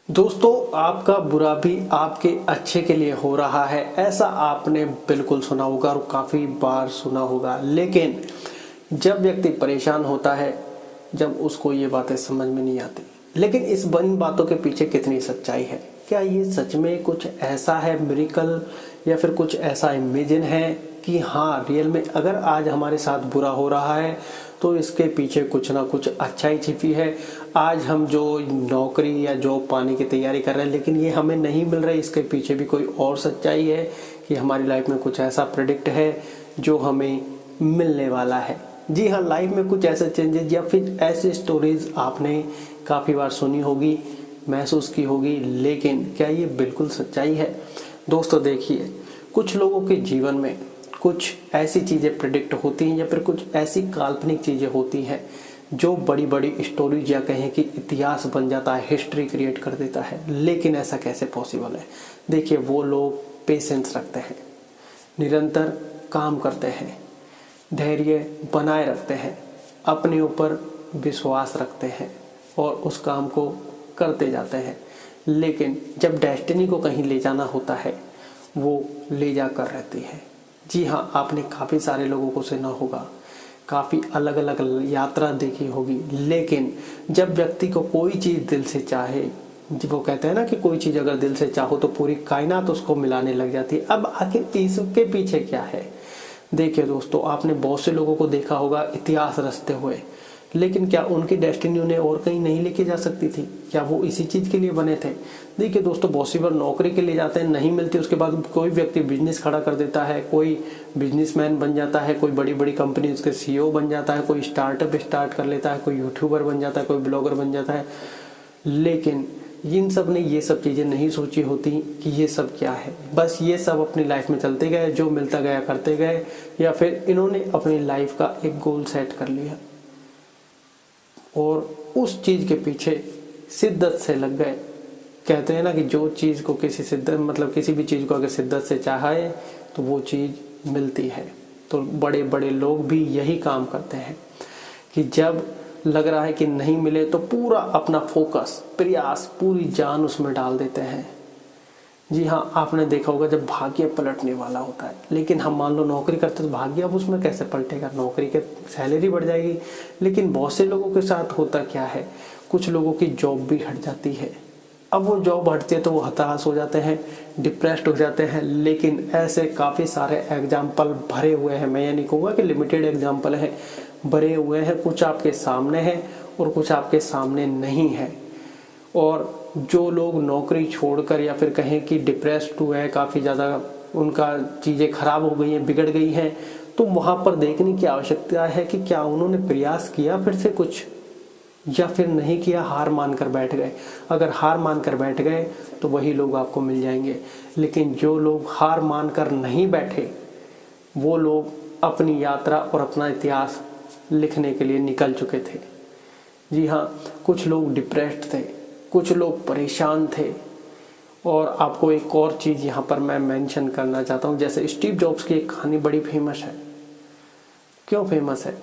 दोस्तों, आपका बुरा भी आपके अच्छे के लिए हो रहा है, ऐसा आपने बिल्कुल सुना होगा और काफ़ी बार सुना होगा। लेकिन जब व्यक्ति परेशान होता है, जब उसको ये बातें समझ में नहीं आती, लेकिन इस इन बातों के पीछे कितनी सच्चाई है। क्या ये सच में कुछ ऐसा है मिरेकल, या फिर कुछ ऐसा इमेजिन है कि हाँ रियल में अगर आज हमारे साथ बुरा हो रहा है तो इसके पीछे कुछ ना कुछ अच्छाई छिपी है। आज हम जो नौकरी या जॉब पाने की तैयारी कर रहे हैं लेकिन ये हमें नहीं मिल रही, इसके पीछे भी कोई और सच्चाई है कि हमारी लाइफ में कुछ ऐसा प्रेडिक्ट है जो हमें मिलने वाला है। जी हाँ, लाइफ में कुछ ऐसे चेंजेस या फिर ऐसी स्टोरीज आपने काफ़ी बार सुनी होगी, महसूस की होगी, लेकिन क्या ये बिल्कुल सच्चाई है? दोस्तों देखिए, कुछ लोगों के जीवन में कुछ ऐसी चीज़ें प्रेडिक्ट होती हैं या फिर कुछ ऐसी काल्पनिक चीज़ें होती हैं जो बड़ी बड़ी स्टोरीज या कहें कि इतिहास बन जाता है, हिस्ट्री क्रिएट कर देता है। लेकिन ऐसा कैसे पॉसिबल है? देखिए, वो लोग पेशेंस रखते हैं, निरंतर काम करते हैं, धैर्य बनाए रखते हैं, अपने ऊपर विश्वास रखते हैं और उस काम को करते जाते हैं। लेकिन जब डेस्टिनी को कहीं ले जाना होता है, वो ले जा कर रहती है। जी हाँ, आपने काफ़ी सारे लोगों को सुना होगा, काफ़ी अलग अलग यात्रा देखी होगी, लेकिन जब व्यक्ति को कोई चीज़ दिल से चाहे, वो कहते हैं ना कि कोई चीज़ अगर दिल से चाहो तो पूरी कायनात उसको मिलाने लग जाती है। अब आखिर इसके पीछे क्या है? देखिए दोस्तों, आपने बहुत से लोगों को देखा होगा इतिहास रचते हुए, लेकिन क्या उनकी डेस्टिनी उन्हें और कहीं नहीं लेके जा सकती थी? क्या वो इसी चीज़ के लिए बने थे? देखिए दोस्तों, बहुत सी बार नौकरी के लिए जाते हैं, नहीं मिलती, उसके बाद कोई व्यक्ति बिजनेस खड़ा कर देता है, कोई बिजनेसमैन बन जाता है, कोई बड़ी बड़ी कंपनी उसके सीईओ बन जाता है, कोई स्टार्टअप स्टार्ट कर लेता है, कोई यूट्यूबर बन जाता है, कोई ब्लॉगर बन जाता है। लेकिन इन सब ने ये सब चीज़ें नहीं सोची होती कि ये सब क्या है। बस ये सब अपनी लाइफ में चलते गए, जो मिलता गया करते गए, या फिर इन्होंने अपनी लाइफ का एक गोल सेट कर लिया और उस चीज़ के पीछे शिद्दत से लग गए। कहते हैं ना कि जो चीज़ को किसी शिद्दत किसी भी चीज़ को अगर शिद्दत से चाहे तो वो चीज़ मिलती है। तो बड़े बड़े लोग भी यही काम करते हैं कि जब लग रहा है कि नहीं मिले तो पूरा अपना फोकस, प्रयास, पूरी जान उसमें डाल देते हैं। जी हाँ, आपने देखा होगा जब भाग्य पलटने वाला होता है, लेकिन हम मान लो नौकरी करते तो भाग्य अब उसमें कैसे पलटेगा? नौकरी के सैलरी बढ़ जाएगी, लेकिन बहुत से लोगों के साथ होता क्या है, कुछ लोगों की जॉब भी हट जाती है। अब वो जॉब हटती है तो वो हताश हो जाते हैं, डिप्रेस्ड हो जाते हैं। लेकिन ऐसे काफ़ी सारे एग्जाम्पल भरे हुए हैं, मैं ये नहीं कहूँगा कि लिमिटेड एग्जाम्पल हैं, भरे हुए हैं। कुछ आपके सामने हैं और कुछ आपके सामने नहीं है। और जो लोग नौकरी छोड़कर या फिर कहें कि डिप्रेस्ड हुए हैं, काफ़ी ज़्यादा उनका चीज़ें खराब हो गई हैं, बिगड़ गई हैं, तो वहाँ पर देखने की आवश्यकता है कि क्या उन्होंने प्रयास किया फिर से कुछ, या फिर नहीं किया, हार मानकर बैठ गए। अगर हार मानकर बैठ गए तो वही लोग आपको मिल जाएंगे। लेकिन जो लोग हार मानकर नहीं बैठे, वो लोग अपनी यात्रा और अपना इतिहास लिखने के लिए निकल चुके थे। जी हाँ, कुछ लोग डिप्रेस्ड थे, कुछ लोग परेशान थे। और आपको एक और चीज़ यहाँ पर मैं मेंशन करना चाहता हूँ, जैसे स्टीव जॉब्स की एक कहानी बड़ी फेमस है। क्यों फेमस है?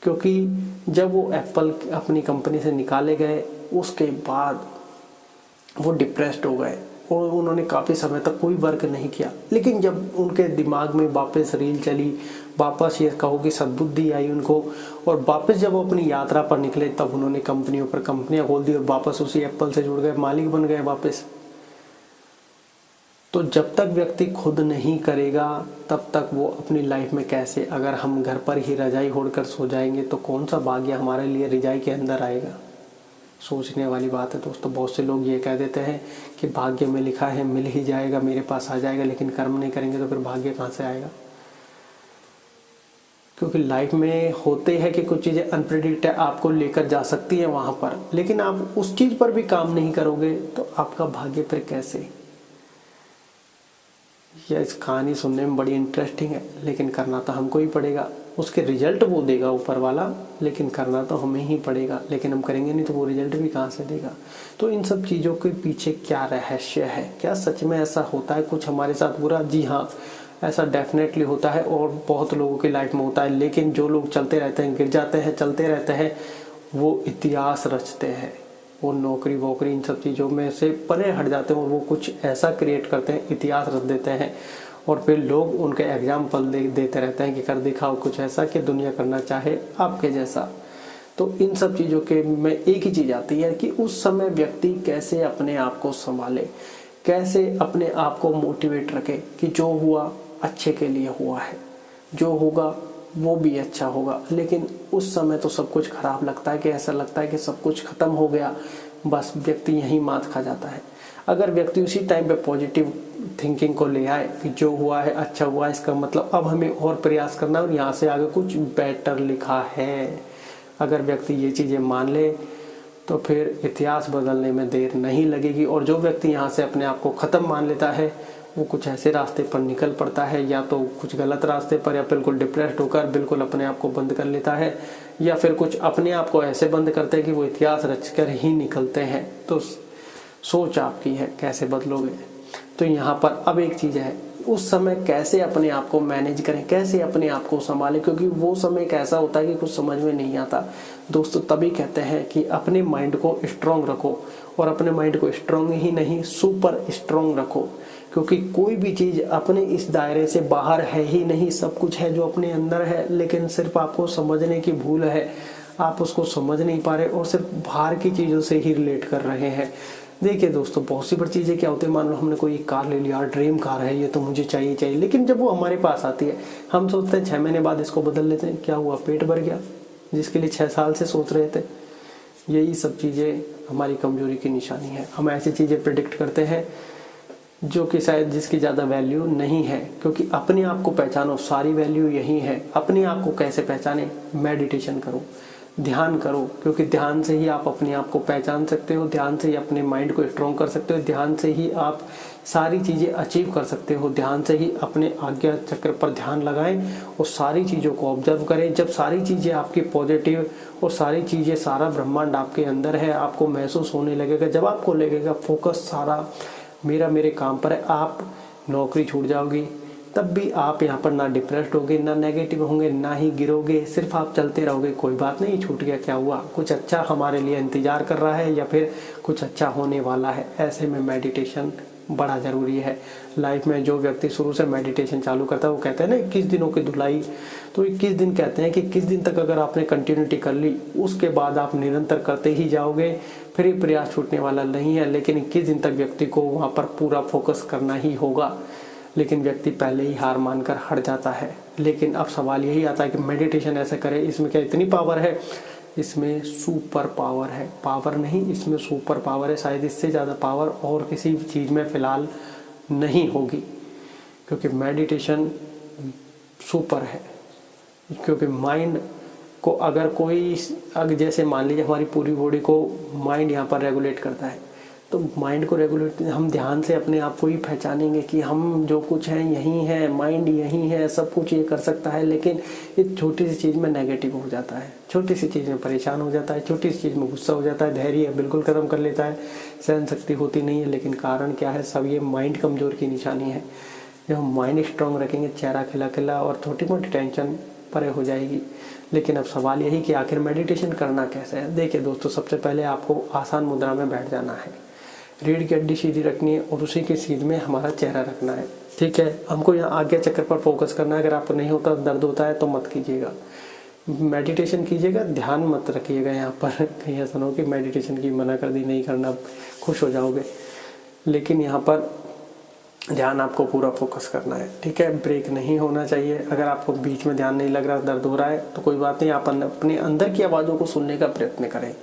क्योंकि जब वो एप्पल अपनी कंपनी से निकाले गए, उसके बाद वो डिप्रेस्ड हो गए और उन्होंने काफ़ी समय तक कोई वर्क नहीं किया। लेकिन जब उनके दिमाग में वापस रील चली, वापस ये कहो कि सद्बुद्धि आई उनको, और वापस जब वो अपनी यात्रा पर निकले, तब उन्होंने कंपनियों पर कंपनियां खोल दी और वापस उसी एप्पल से जुड़ गए, मालिक बन गए वापस। तो जब तक व्यक्ति खुद नहीं करेगा तब तक वो अपनी लाइफ में कैसे, अगर हम घर पर ही रजाई ओढ़कर सो जाएंगे तो कौन सा भाग्य हमारे लिए रजाई के अंदर आएगा? सोचने वाली बात है दोस्तों। बहुत से लोग ये कह देते हैं कि भाग्य में लिखा है मिल ही जाएगा, मेरे पास आ जाएगा, लेकिन कर्म नहीं करेंगे तो फिर भाग्य कहाँ से आएगा? क्योंकि लाइफ में होते हैं कि कुछ चीज़ें अनप्रेडिक्ट है, आपको लेकर जा सकती है वहाँ पर, लेकिन आप उस चीज़ पर भी काम नहीं करोगे तो आपका भाग्य फिर कैसे? यह इस कहानी सुनने में बड़ी इंटरेस्टिंग है, लेकिन करना तो हमको ही पड़ेगा। उसके रिजल्ट वो देगा ऊपर वाला, लेकिन करना तो हमें ही पड़ेगा। लेकिन हम करेंगे नहीं तो वो रिजल्ट भी कहाँ से देगा? तो इन सब चीज़ों के पीछे क्या रहस्य है? क्या सच में ऐसा होता है कुछ हमारे साथ बुरा? जी हाँ, ऐसा डेफिनेटली होता है और बहुत लोगों की लाइफ में होता है। लेकिन जो लोग चलते रहते हैं, गिर जाते हैं, चलते रहते हैं, वो इतिहास रचते हैं। वो नौकरी वोकरी इन सब चीज़ों में से परे हट जाते हैं और वो कुछ ऐसा क्रिएट करते हैं, इतिहास रच देते हैं और फिर लोग उनके एग्जाम्पल देते रहते हैं कि कर दिखाओ कुछ ऐसा कि दुनिया करना चाहे आपके जैसा। तो इन सब चीज़ों के में एक ही चीज़ आती है कि उस समय व्यक्ति कैसे अपने आप को संभाले, कैसे अपने आप को मोटिवेट रखे कि जो हुआ अच्छे के लिए हुआ है, जो होगा वो भी अच्छा होगा। लेकिन उस समय तो सब कुछ खराब लगता है कि ऐसा लगता है कि सब कुछ खत्म हो गया, बस व्यक्ति यहीं मात खा जाता है। अगर व्यक्ति उसी टाइम पे पॉजिटिव थिंकिंग को ले आए कि जो हुआ है अच्छा हुआ, इसका मतलब अब हमें और प्रयास करना है और यहाँ से आगे कुछ बेटर लिखा है, अगर व्यक्ति ये चीज़ें मान ले तो फिर इतिहास बदलने में देर नहीं लगेगी। और जो व्यक्ति यहाँ से अपने आप को ख़त्म मान लेता है वो कुछ ऐसे रास्ते पर निकल पड़ता है, या तो कुछ गलत रास्ते पर, या बिल्कुल डिप्रेस्ड होकर बिल्कुल अपने आप को बंद कर लेता है, या फिर कुछ अपने आप को ऐसे बंद करते हैं कि वो इतिहास रचकर ही निकलते हैं। तो सोच आपकी है कैसे बदलोगे। तो यहाँ पर अब एक चीज़ है, उस समय कैसे अपने आप को मैनेज करें, कैसे अपने आप को संभालें, क्योंकि वो समय एक ऐसा होता है कि कुछ समझ में नहीं आता। दोस्तों तभी कहते हैं कि अपने माइंड को स्ट्रांग रखो, और अपने माइंड को स्ट्रांग ही नहीं सुपर स्ट्रांग रखो, क्योंकि कोई भी चीज़ अपने इस दायरे से बाहर है ही नहीं, सब कुछ है जो अपने अंदर है, लेकिन सिर्फ आपको समझने की भूल है। आप उसको समझ नहीं पा रहे और सिर्फ बाहर की चीज़ों से ही रिलेट कर रहे हैं। देखिए दोस्तों, बहुत सी बड़ी चीज़ें क्या होती है, मान लो हमने कोई कार ले लिया, ड्रीम कार है, ये तो मुझे चाहिए चाहिए, लेकिन जब वो हमारे पास आती है हम सोचते हैं 6 महीने बाद इसको बदल लेते हैं, क्या हुआ, पेट भर गया, जिसके लिए 6 साल से सोच रहे थे। यही सब चीज़ें हमारी कमजोरी की निशानी है। हम ऐसी चीज़ें प्रिडिक्ट करते हैं जो कि शायद जिसकी ज़्यादा वैल्यू नहीं है, क्योंकि अपने आप को पहचानो, सारी वैल्यू यही है। अपने आप को कैसे पहचाने, मेडिटेशन करो, ध्यान करो, क्योंकि ध्यान से ही आप अपने आप को पहचान सकते हो, ध्यान से ही अपने माइंड को स्ट्रॉन्ग कर सकते हो, ध्यान से ही आप सारी चीज़ें अचीव कर सकते हो। ध्यान से ही अपने आज्ञा चक्र पर ध्यान लगाएं और सारी चीज़ों को ऑब्जर्व करें। जब सारी चीज़ें आपकी पॉजिटिव और सारी चीज़ें, सारा ब्रह्मांड आपके अंदर है, आपको महसूस होने लगेगा। जब आपको लगेगा फोकस सारा मेरे काम पर है, आप नौकरी छूट जाओगी, तब भी आप यहाँ पर ना डिप्रेस्ड होगे, ना नेगेटिव होंगे, ना ही गिरोगे, सिर्फ आप चलते रहोगे। कोई बात नहीं, छूट गया क्या हुआ, कुछ अच्छा हमारे लिए इंतजार कर रहा है या फिर कुछ अच्छा होने वाला है। ऐसे में मेडिटेशन बड़ा ज़रूरी है लाइफ में। जो व्यक्ति शुरू से मेडिटेशन चालू करता है, वो कहते हैं ना 21 दिनों की धुलाई, तो 21 दिन कहते हैं कि 21 दिन तक अगर आपने कंटिन्यूटी कर ली, उसके बाद आप निरंतर करते ही जाओगे, फिर ये प्रयास छूटने वाला नहीं है। लेकिन 21 दिन तक व्यक्ति को वहाँ पर पूरा फोकस करना ही होगा, लेकिन व्यक्ति पहले ही हार मानकर हट जाता है। लेकिन अब सवाल यही आता है कि मेडिटेशन ऐसे करे, इसमें क्या इतनी पावर है? इसमें सुपर पावर है। पावर नहीं, इसमें सुपर पावर है। शायद इससे ज़्यादा पावर और किसी चीज़ में फ़िलहाल नहीं होगी, क्योंकि मेडिटेशन सुपर है। क्योंकि माइंड को अगर कोई, जैसे मान लीजिए हमारी पूरी बॉडी को माइंड यहाँ पर रेगुलेट करता है, तो माइंड को रेगुलेट हम ध्यान से अपने आप को ही पहचानेंगे कि हम जो कुछ हैं यही है, माइंड यही है, सब कुछ ये कर सकता है। लेकिन इस छोटी सी चीज़ में नेगेटिव हो जाता है, छोटी सी चीज़ में परेशान हो जाता है, छोटी सी चीज़ में गुस्सा हो जाता है, धैर्य बिल्कुल ख़त्म कर लेता है, सहन शक्ति होती नहीं है। लेकिन कारण क्या है? सब ये माइंड कमज़ोर की निशानी है। जब हम माइंड स्ट्रांग रखेंगे, चेहरा खिला खिला और छोटी मोटी टेंशन परे हो जाएगी। लेकिन अब सवाल यही कि आखिर मेडिटेशन करना कैसे है। देखिए दोस्तों, सबसे पहले आपको आसान मुद्रा में बैठ जाना है, रीढ़ की हड्डी सीधी रखनी है और उसी के सीध में हमारा चेहरा रखना है। ठीक है, हमको यहाँ आज्ञा चक्र पर फोकस करना है। अगर आपको नहीं होता, दर्द होता है तो मत कीजिएगा, मेडिटेशन कीजिएगा, ध्यान मत रखिएगा यहाँ पर। कहीं ऐसा ना हो कि मेडिटेशन की मना कर दी, नहीं करना, खुश हो जाओगे। लेकिन यहाँ पर ध्यान आपको पूरा फोकस करना है। ठीक है, ब्रेक नहीं होना चाहिए। अगर आपको बीच में ध्यान नहीं लग रहा, दर्द हो रहा है, तो कोई बात नहीं, आप अपने अंदर की आवाज़ों को सुनने का प्रयत्न करें।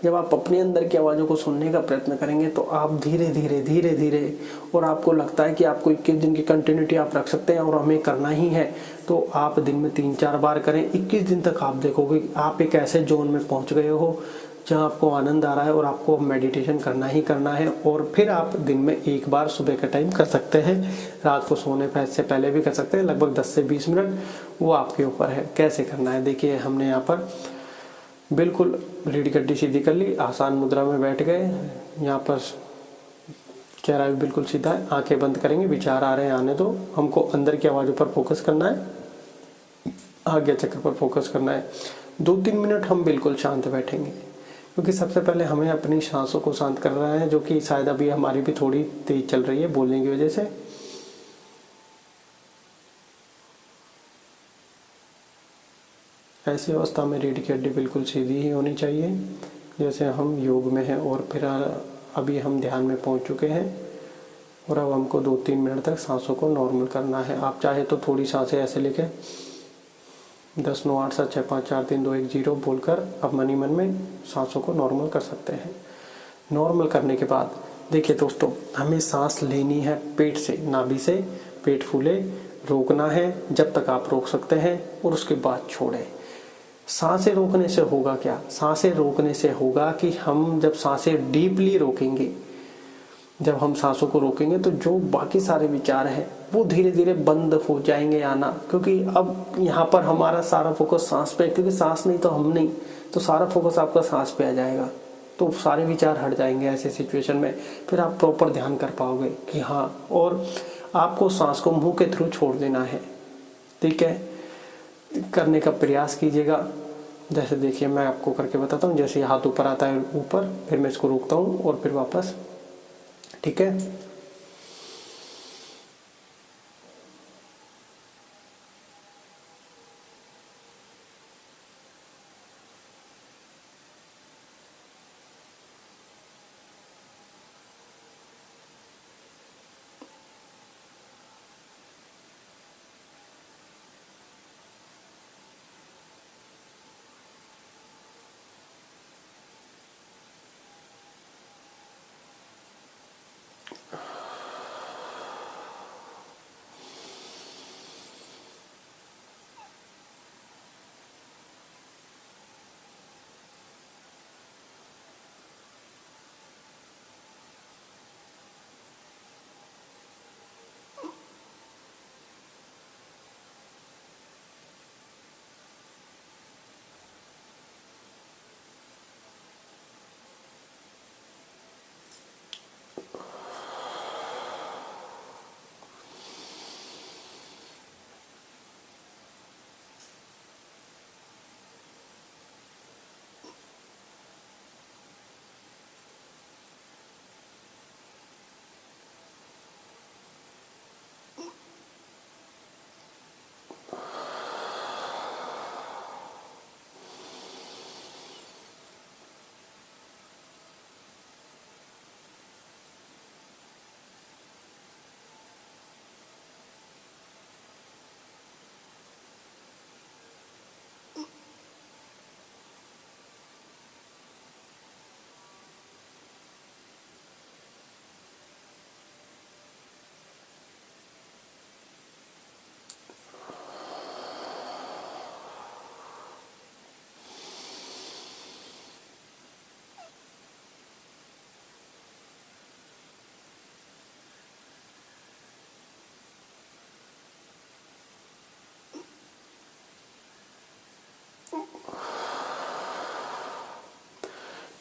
जब आप अपने अंदर की आवाज़ों को सुनने का प्रयत्न करेंगे तो आप धीरे धीरे और आपको लगता है कि आपको 21 दिन की कंटिन्यूटी आप रख सकते हैं और हमें करना ही है, तो आप दिन में 3-4 बार करें। 21 दिन तक आप देखोगे आप एक ऐसे जोन में पहुंच गए हो जहां आपको आनंद आ रहा है और आपको मेडिटेशन करना ही करना है। और फिर आप दिन में 1 बार सुबह का टाइम कर सकते हैं, रात को सोने से पहले भी कर सकते हैं, लगभग 10 से 20 मिनट, वो आपके ऊपर है कैसे करना है। देखिए, हमने यहाँ पर बिल्कुल रीढ़ की हड्डी सीधी कर ली, आसान मुद्रा में बैठ गए, यहाँ पर चेहरा भी बिल्कुल सीधा है, आंखें बंद करेंगे, विचार आ रहे हैं आने दो, हमको अंदर की आवाज़ों पर फोकस करना है, आज्ञा चक्र पर फोकस करना है। 2-3 मिनट हम बिल्कुल शांत बैठेंगे, क्योंकि सबसे पहले हमें अपनी सांसों को शांत करना है, जो कि शायद अभी हमारी भी थोड़ी तेज चल रही है बोलने की वजह से। ऐसी अवस्था में रीढ़ की हड्डी बिल्कुल सीधी ही होनी चाहिए, जैसे हम योग में हैं। और फिर अभी हम ध्यान में पहुंच चुके हैं और अब हमको 2-3 मिनट तक सांसों को नॉर्मल करना है। आप चाहे तो थोड़ी सांसें ऐसे लेके 10 9 8 7 6 5 4 3 2 1 0 बोलकर अब मन ही मन में सांसों को नॉर्मल कर सकते हैं। नॉर्मल करने के बाद देखिए दोस्तों, हमें सांस लेनी है पेट से, नाभि से। पेट फूले, रोकना है जब तक आप रोक सकते हैं और उसके बाद छोड़ें। सांसें रोकने से होगा क्या? सांसें रोकने से होगा कि हम जब सांसें डीपली रोकेंगे, जब हम सांसों को रोकेंगे तो जो बाकी सारे विचार हैं वो धीरे धीरे बंद हो जाएंगे आना। क्योंकि अब यहाँ पर हमारा सारा फोकस सांस पे है, क्योंकि सांस नहीं तो हम नहीं, तो सारा फोकस आपका सांस पे आ जाएगा, तो सारे विचार हट जाएंगे। ऐसे सिचुएशन में फिर आप प्रॉपर ध्यान कर पाओगे कि हाँ। और आपको सांस को मुंह के थ्रू छोड़ देना है, ठीक है? करने का प्रयास कीजिएगा। जैसे देखिए मैं आपको करके बताता हूँ। जैसे हाथ ऊपर आता है ऊपर, फिर मैं इसको रोकता हूँ और फिर वापस, ठीक है?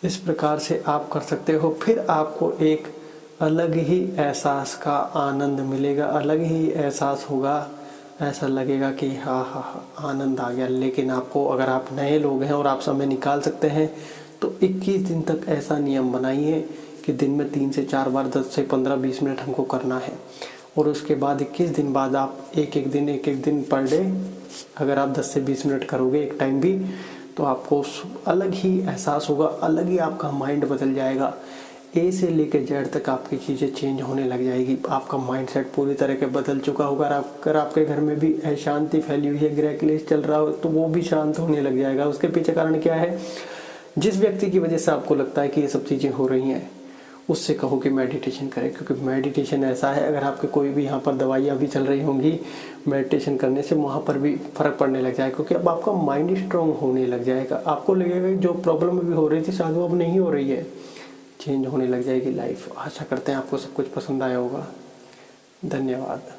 इस प्रकार से आप कर सकते हो। फिर आपको एक अलग ही एहसास का आनंद मिलेगा, अलग ही एहसास होगा। ऐसा लगेगा कि हाँ हाँ हाँ आनंद आ गया। लेकिन आपको, अगर आप नए लोग हैं और आप समय निकाल सकते हैं, तो 21 दिन तक ऐसा नियम बनाइए कि दिन में 3 से 4 बार 10 से 15 20 मिनट हमको करना है। और उसके बाद 21 दिन बाद आप एक एक दिन पर डे अगर आप 10 से 20 मिनट करोगे एक टाइम भी, तो आपको अलग ही एहसास होगा, अलग ही आपका माइंड बदल जाएगा। ए से लेकर जेड तक आपकी चीज़ें चेंज होने लग जाएगी। आपका माइंडसेट पूरी तरह के बदल चुका होगा। अगर आपके घर में भी अशांति फैली हुई है, ग्रह क्लेश चल रहा हो, तो वो भी शांत होने लग जाएगा। उसके पीछे कारण क्या है? जिस व्यक्ति की वजह से आपको लगता है कि ये सब चीज़ें हो रही हैं, उससे कहो कि मेडिटेशन करें। क्योंकि मेडिटेशन ऐसा है, अगर आपके कोई भी यहाँ पर दवाइयाँ भी चल रही होंगी, मेडिटेशन करने से वहाँ पर भी फ़र्क पड़ने लग जाएगा। क्योंकि अब आपका माइंड स्ट्रांग होने लग जाएगा। आपको लगेगा कि जो प्रॉब्लम अभी हो रही थी शायद वो अब नहीं हो रही है, चेंज होने लग जाएगी लाइफ। आशा करते हैं आपको सब कुछ पसंद आया होगा। धन्यवाद।